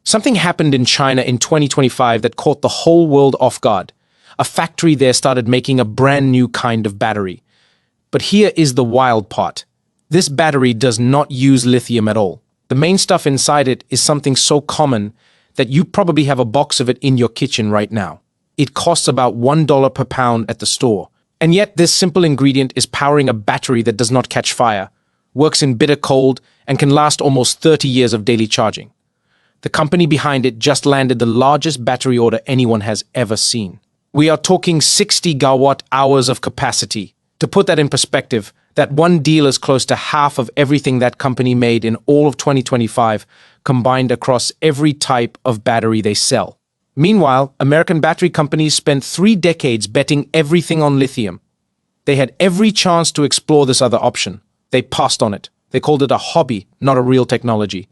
Something happened in China in 2025 that caught the whole world off guard. A factory there started making a brand new kind of battery. But here is the wild part. This battery does not use lithium at all. The main stuff inside it is something so common that you probably have a box of it in your kitchen right now. It costs about $1 per pound at the store. And yet this simple ingredient is powering a battery that does not catch fire, works in bitter cold, and can last almost 30 years of daily charging. The company behind it just landed the largest battery order anyone has ever seen. We are talking 60 gigawatt hours of capacity. To put that in perspective, that one deal is close to half of everything that company made in all of 2025, combined across every type of battery they sell. Meanwhile, American battery companies spent 3 decades betting everything on lithium. They had every chance to explore this other option. They passed on it. They called it a hobby, not a real technology.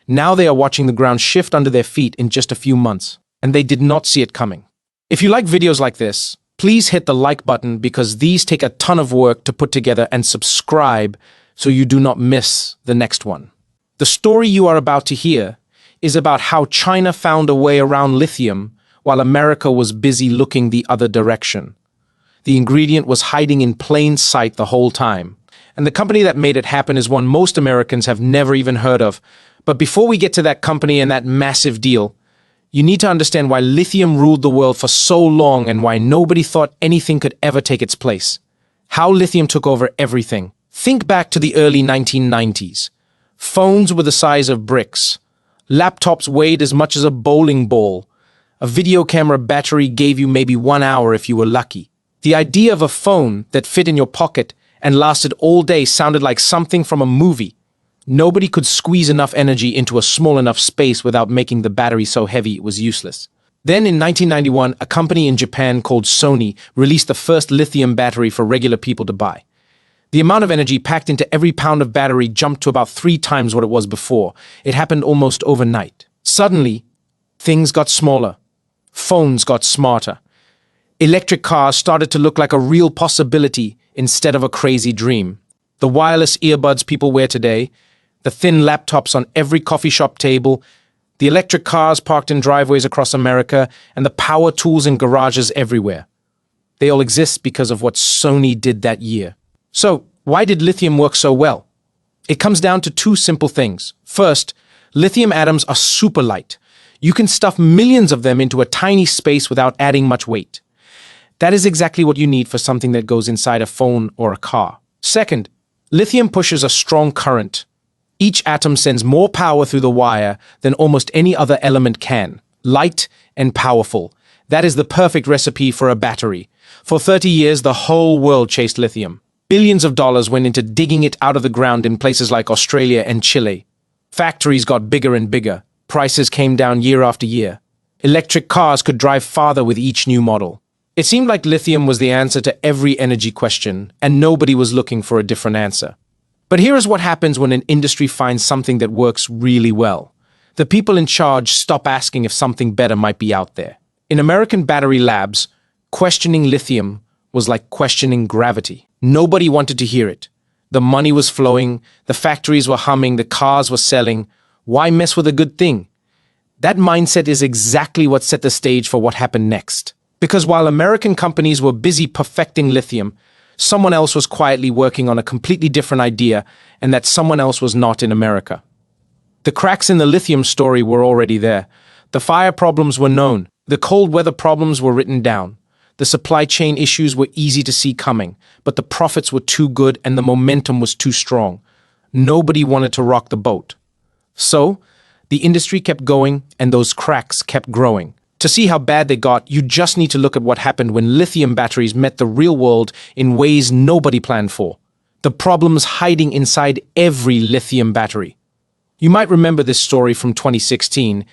Now they are watching the ground shift under their feet in just a few months, and they did not see it coming. If you like videos like this, please hit the like button because these take a ton of work to put together, and subscribe so you do not miss the next one. The story you are about to hear is about how China found a way around lithium while America was busy looking the other direction. The ingredient was hiding in plain sight the whole time, and the company that made it happen is one most Americans have never even heard of. But before we get to that company and that massive deal, you need to understand why lithium ruled the world for so long and why nobody thought anything could ever take its place. How lithium took over everything. Think back to the early 1990s. Phones were the size of bricks. Laptops weighed as much as a bowling ball. A video camera battery gave you maybe 1 hour if you were lucky. The idea of a phone that fit in your pocket and lasted all day sounded like something from a movie. Nobody could squeeze enough energy into a small enough space without making the battery so heavy it was useless. Then in 1991, a company in Japan called Sony released the first lithium battery for regular people to buy. The amount of energy packed into every pound of battery jumped to about 3 times what it was before. It happened almost overnight. Suddenly, things got smaller. Phones got smarter. Electric cars started to look like a real possibility instead of a crazy dream. The wireless earbuds people wear today, the thin laptops on every coffee shop table, the electric cars parked in driveways across America, and the power tools in garages everywhere. They all exist because of what Sony did that year. So, why did lithium work so well? It comes down to 2 simple things. First, lithium atoms are super light. You can stuff millions of them into a tiny space without adding much weight. That is exactly what you need for something that goes inside a phone or a car. Second, lithium pushes a strong current. Each atom sends more power through the wire than almost any other element can. Light and powerful. That is the perfect recipe for a battery. For 30 years, the whole world chased lithium. Billions of dollars went into digging it out of the ground in places like Australia and Chile. Factories got bigger and bigger. Prices came down year after year. Electric cars could drive farther with each new model. It seemed like lithium was the answer to every energy question, and nobody was looking for a different answer. But here is what happens when an industry finds something that works really well. The people in charge stop asking if something better might be out there. In American battery labs, questioning lithium was like questioning gravity. Nobody wanted to hear it. The money was flowing, the factories were humming, the cars were selling. Why mess with a good thing? That mindset is exactly what set the stage for what happened next. Because while American companies were busy perfecting lithium, someone else was quietly working on a completely different idea, and that someone else was not in America. The cracks in the lithium story were already there. The fire problems were known. The cold weather problems were written down. The supply chain issues were easy to see coming, but the profits were too good and the momentum was too strong. Nobody wanted to rock the boat. So, the industry kept going and those cracks kept growing. To see how bad they got, you just need to look at what happened when lithium batteries met the real world in ways nobody planned for. The problems hiding inside every lithium battery. You might remember this story from 2016,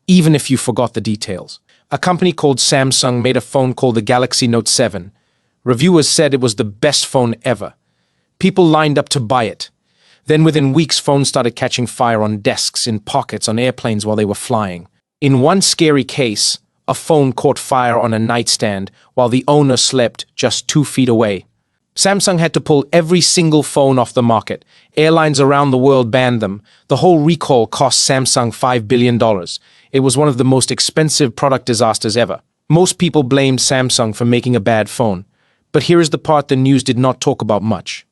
even if you forgot the details. A company called Samsung made a phone called the Galaxy Note 7. Reviewers said it was the best phone ever. People lined up to buy it. Then within weeks, phones started catching fire on desks, in pockets, on airplanes while they were flying. In one scary case, a phone caught fire on a nightstand while the owner slept just 2 feet away. Samsung had to pull every single phone off the market. Airlines around the world banned them. The whole recall cost Samsung $5 billion. It was one of the most expensive product disasters ever. Most people blamed Samsung for making a bad phone. But here is the part the news did not talk about much.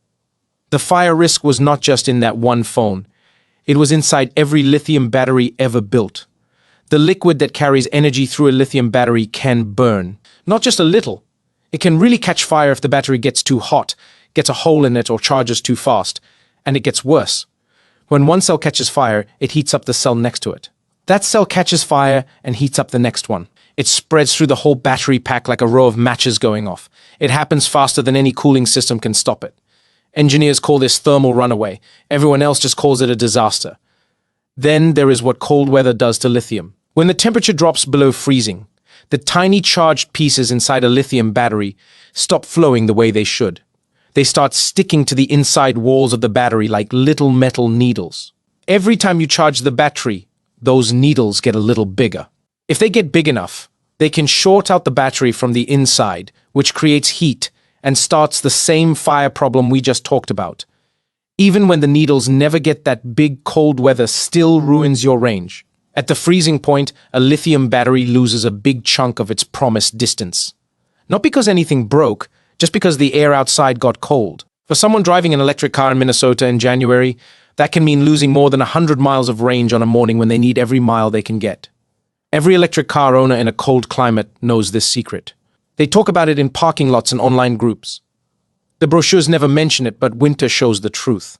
The fire risk was not just in that one phone. It was inside every lithium battery ever built. The liquid that carries energy through a lithium battery can burn. Not just a little. It can really catch fire if the battery gets too hot, gets a hole in it, or charges too fast. And it gets worse. When one cell catches fire, it heats up the cell next to it. That cell catches fire and heats up the next one. It spreads through the whole battery pack like a row of matches going off. It happens faster than any cooling system can stop it. Engineers call this thermal runaway. Everyone else just calls it a disaster. Then there is what cold weather does to lithium. When the temperature drops below freezing, the tiny charged pieces inside a lithium battery stop flowing the way they should. They start sticking to the inside walls of the battery like little metal needles. Every time you charge the battery, those needles get a little bigger. If they get big enough, they can short out the battery from the inside, which creates heat and starts the same fire problem we just talked about. Even when the needles never get that big, cold weather still ruins your range. At the freezing point, a lithium battery loses a big chunk of its promised distance. Not because anything broke, just because the air outside got cold. For someone driving an electric car in Minnesota in January, that can mean losing more than 100 miles of range on a morning when they need every mile they can get. Every electric car owner in a cold climate knows this secret. They talk about it in parking lots and online groups. The brochures never mention it, but winter shows the truth.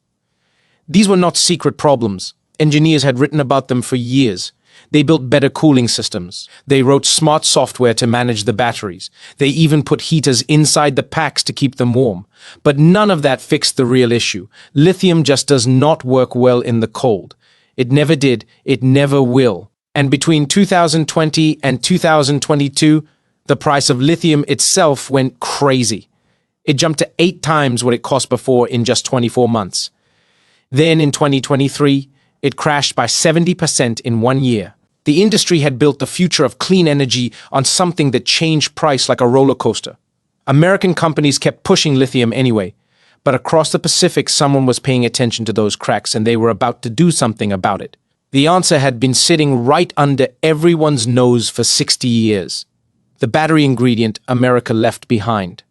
These were not secret problems. Engineers had written about them for years. They built better cooling systems. They wrote smart software to manage the batteries. They even put heaters inside the packs to keep them warm. But none of that fixed the real issue. Lithium just does not work well in the cold. It never did. It never will. And between 2020 and 2022, the price of lithium itself went crazy. It jumped to 8 times what it cost before in just 24 months. Then in 2023, it crashed by 70% in 1 year. The industry had built the future of clean energy on something that changed price like a roller coaster. American companies kept pushing lithium anyway, but across the Pacific someone was paying attention to those cracks and they were about to do something about it. The answer had been sitting right under everyone's nose for 60 years. The battery ingredient America left behind.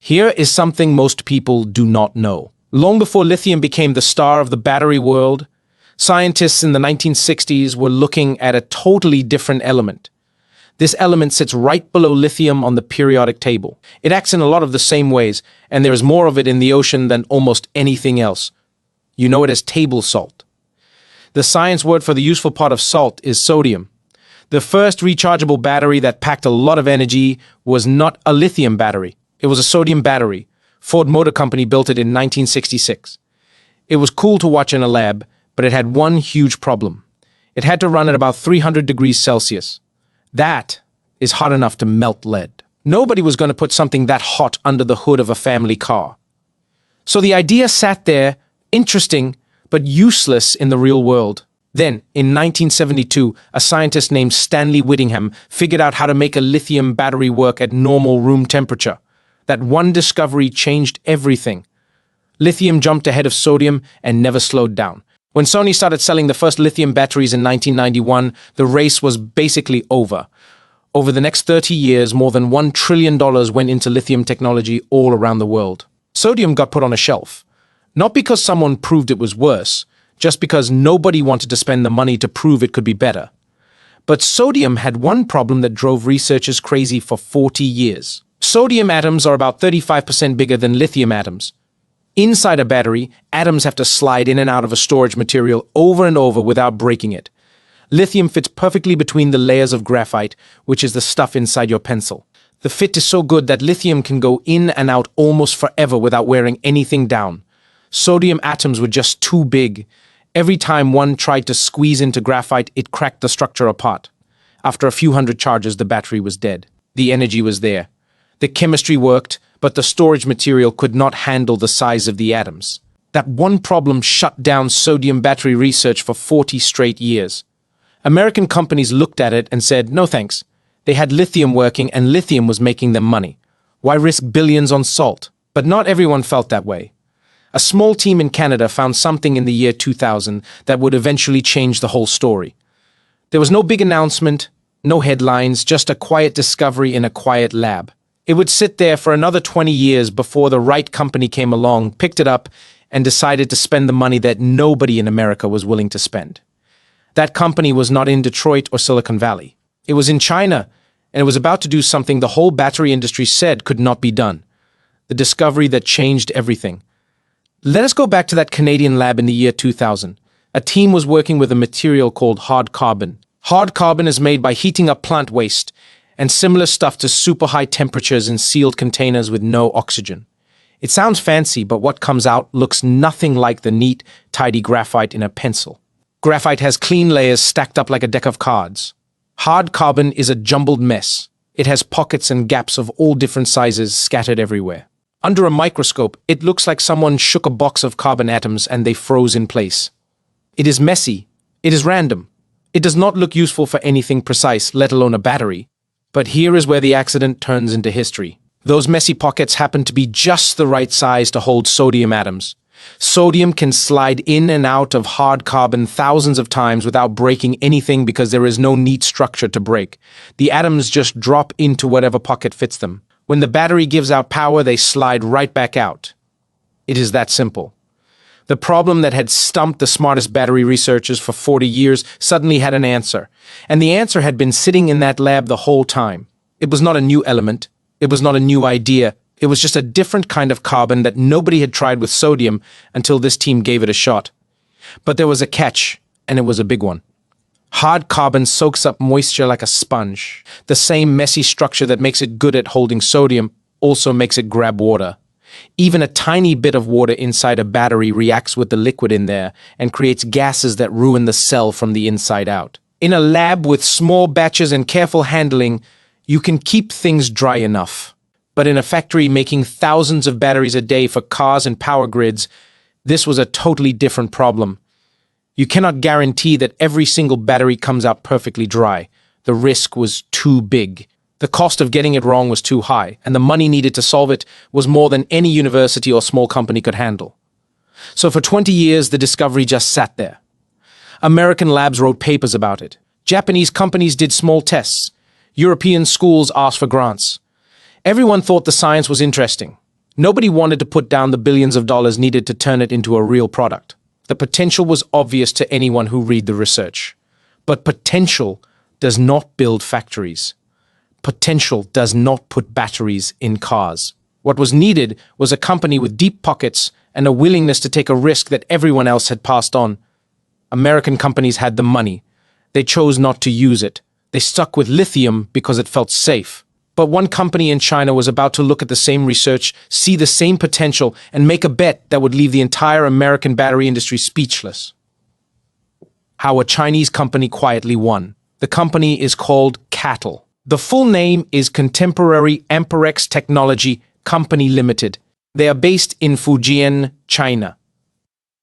Here is something most people do not know. Long before lithium became the star of the battery world, scientists in the 1960s were looking at a totally different element. This element sits right below lithium on the periodic table. It acts in a lot of the same ways, and there is more of it in the ocean than almost anything else. You know it as table salt. The science word for the useful part of salt is sodium. The first rechargeable battery that packed a lot of energy was not a lithium battery. It was a sodium battery. Ford Motor Company built it in 1966. It was cool to watch in a lab, but it had one huge problem. It had to run at about 300 degrees Celsius. That is hot enough to melt lead. Nobody was going to put something that hot under the hood of a family car. So the idea sat there, interesting, but useless in the real world. Then, in 1972, a scientist named Stanley Whittingham figured out how to make a lithium battery work at normal room temperature. That one discovery changed everything. Lithium jumped ahead of sodium and never slowed down. When Sony started selling the first lithium batteries in 1991, the race was basically over. Over the next 30 years, more than $1 trillion went into lithium technology all around the world. Sodium got put on a shelf. Not because someone proved it was worse, just because nobody wanted to spend the money to prove it could be better. But sodium had one problem that drove researchers crazy for 40 years. Sodium atoms are about 35% bigger than lithium atoms. Inside a battery, atoms have to slide in and out of a storage material over and over without breaking it. Lithium fits perfectly between the layers of graphite, which is the stuff inside your pencil. The fit is so good that lithium can go in and out almost forever without wearing anything down. Sodium atoms were just too big. Every time one tried to squeeze into graphite, it cracked the structure apart. After a few hundred charges, the battery was dead. The energy was there. The chemistry worked, but the storage material could not handle the size of the atoms. That one problem shut down sodium battery research for 40 straight years. American companies looked at it and said, no thanks. They had lithium working and lithium was making them money. Why risk billions on salt? But not everyone felt that way. A small team in Canada found something in the year 2000 that would eventually change the whole story. There was no big announcement, no headlines, just a quiet discovery in a quiet lab. It would sit there for another 20 years before the right company came along, picked it up, and decided to spend the money that nobody in America was willing to spend. That company was not in Detroit or Silicon Valley. It was in China, and it was about to do something the whole battery industry said could not be done. The discovery that changed everything. Let us go back to that Canadian lab in the year 2000. A team was working with a material called hard carbon. Hard carbon is made by heating up plant waste and similar stuff to super high temperatures in sealed containers with no oxygen. It sounds fancy, but what comes out looks nothing like the neat, tidy graphite in a pencil. Graphite has clean layers stacked up like a deck of cards. Hard carbon is a jumbled mess. It has pockets and gaps of all different sizes scattered everywhere. Under a microscope, it looks like someone shook a box of carbon atoms and they froze in place. It is messy. It is random. It does not look useful for anything precise, let alone a battery. But here is where the accident turns into history. Those messy pockets happen to be just the right size to hold sodium atoms. Sodium can slide in and out of hard carbon thousands of times without breaking anything because there is no neat structure to break. The atoms just drop into whatever pocket fits them. When the battery gives out power, they slide right back out. It is that simple. The problem that had stumped the smartest battery researchers for 40 years suddenly had an answer. And the answer had been sitting in that lab the whole time. It was not a new element. It was not a new idea. It was just a different kind of carbon that nobody had tried with sodium until this team gave it a shot. But there was a catch, and it was a big one. Hard carbon soaks up moisture like a sponge. The same messy structure that makes it good at holding sodium also makes it grab water. Even a tiny bit of water inside a battery reacts with the liquid in there and creates gases that ruin the cell from the inside out. In a lab with small batches and careful handling, you can keep things dry enough. But in a factory making thousands of batteries a day for cars and power grids, this was a totally different problem. You cannot guarantee that every single battery comes out perfectly dry. The risk was too big. The cost of getting it wrong was too high, and the money needed to solve it was more than any university or small company could handle. So for 20 years, the discovery just sat there. American labs wrote papers about it. Japanese companies did small tests. European schools asked for grants. Everyone thought the science was interesting. Nobody wanted to put down the billions of dollars needed to turn it into a real product. The potential was obvious to anyone who read the research. But potential does not build factories. Potential does not put batteries in cars. What was needed was a company with deep pockets and a willingness to take a risk that everyone else had passed on. American companies had the money. They chose not to use it. They stuck with lithium because it felt safe. But one company in China was about to look at the same research, see the same potential, and make a bet that would leave the entire American battery industry speechless. How a Chinese company quietly won. The company is called CATL. The full name is Contemporary Amperex Technology Company Limited. They are based in Fujian, China.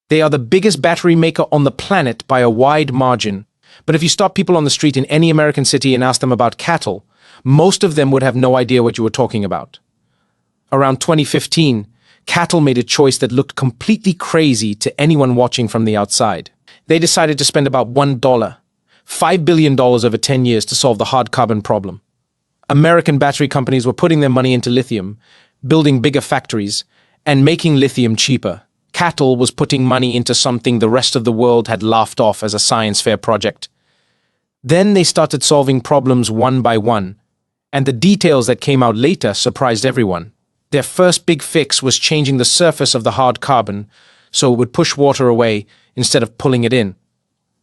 They are the biggest battery maker on the planet by a wide margin. But if you stop people on the street in any American city and ask them about CATL, most of them would have no idea what you were talking about. Around 2015, CATL made a choice that looked completely crazy to anyone watching from the outside. They decided to spend about $1, $5 billion over 10 years to solve the hard carbon problem. American battery companies were putting their money into lithium, building bigger factories, and making lithium cheaper. CATL was putting money into something the rest of the world had laughed off as a science fair project. Then they started solving problems one by one, and the details that came out later surprised everyone. Their first big fix was changing the surface of the hard carbon so it would push water away instead of pulling it in.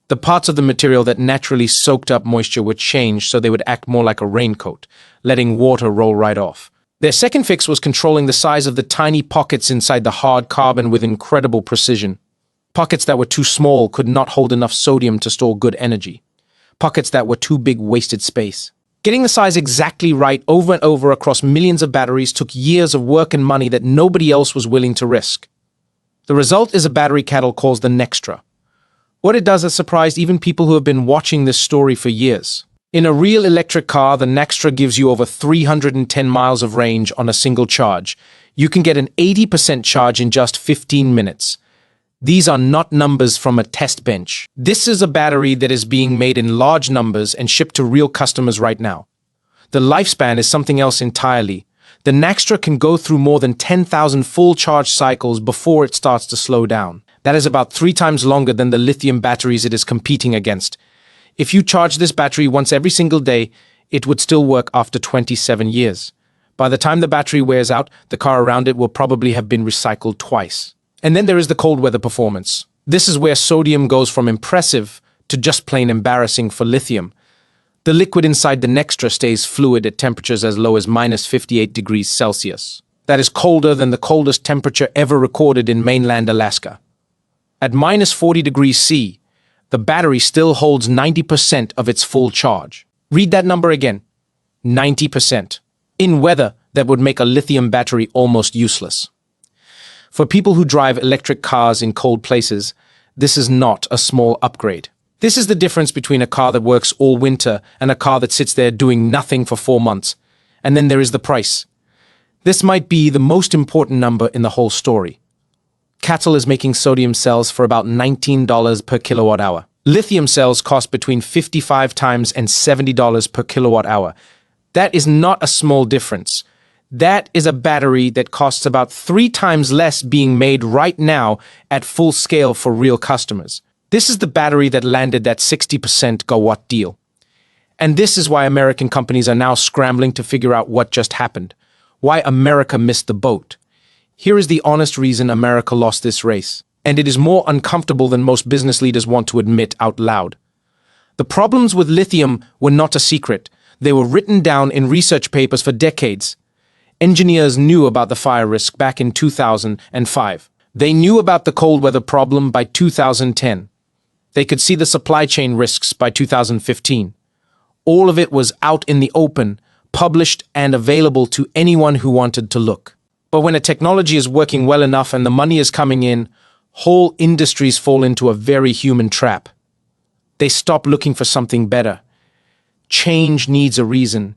The parts of the material that naturally soaked up moisture were changed so they would act more like a raincoat, letting water roll right off. Their second fix was controlling the size of the tiny pockets inside the hard carbon with incredible precision. Pockets that were too small could not hold enough sodium to store good energy. Pockets that were too big wasted space. Getting the size exactly right over and over across millions of batteries took years of work and money that nobody else was willing to risk. The result is a battery CATL calls the Nextra. What it does has surprised even people who have been watching this story for years. In a real electric car, the Nextra gives you over 310 miles of range on a single charge. You can get an 80% charge in just 15 minutes. These are not numbers from a test bench. This is a battery that is being made in large numbers and shipped to real customers right now. The lifespan is something else entirely. The Naxtra can go through more than 10,000 full charge cycles before it starts to slow down. That is about 3 times longer than the lithium batteries it is competing against. If you charge this battery once every single day, it would still work after 27 years. By the time the battery wears out, the car around it will probably have been recycled twice. And then there is the cold weather performance. This is where sodium goes from impressive to just plain embarrassing for lithium. The liquid inside the Naxtra stays fluid at temperatures as low as minus 58 degrees Celsius. That is colder than the coldest temperature ever recorded in mainland Alaska. At minus 40 degrees C, the battery still holds 90% of its full charge. Read that number again. 90%. In weather that would make a lithium battery almost useless. For people who drive electric cars in cold places, this is not a small upgrade. This is the difference between a car that works all winter and a car that sits there doing nothing for 4 months. And then there is the price. This might be the most important number in the whole story. CATL is making sodium cells for about $19 per kilowatt hour. Lithium cells cost between $55 times and $70 per kilowatt hour. That is not a small difference. That is a battery that costs about 3 times less being made right now at full scale for real customers. This is the battery that landed that 60% GW deal. And this is why American companies are now scrambling to figure out what just happened. Why America missed the boat. Here is the honest reason America lost this race. And it is more uncomfortable than most business leaders want to admit out loud. The problems with lithium were not a secret. They were written down in research papers for decades. Engineers knew about the fire risk back in 2005. They knew about the cold weather problem by 2010. They could see the supply chain risks by 2015. All of it was out in the open, published and available to anyone who wanted to look. But when a technology is working well enough and the money is coming in, whole industries fall into a very human trap. They stop looking for something better. Change needs a reason,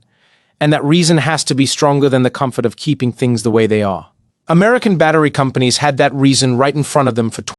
and that reason has to be stronger than the comfort of keeping things the way they are. American battery companies had that reason right in front of them for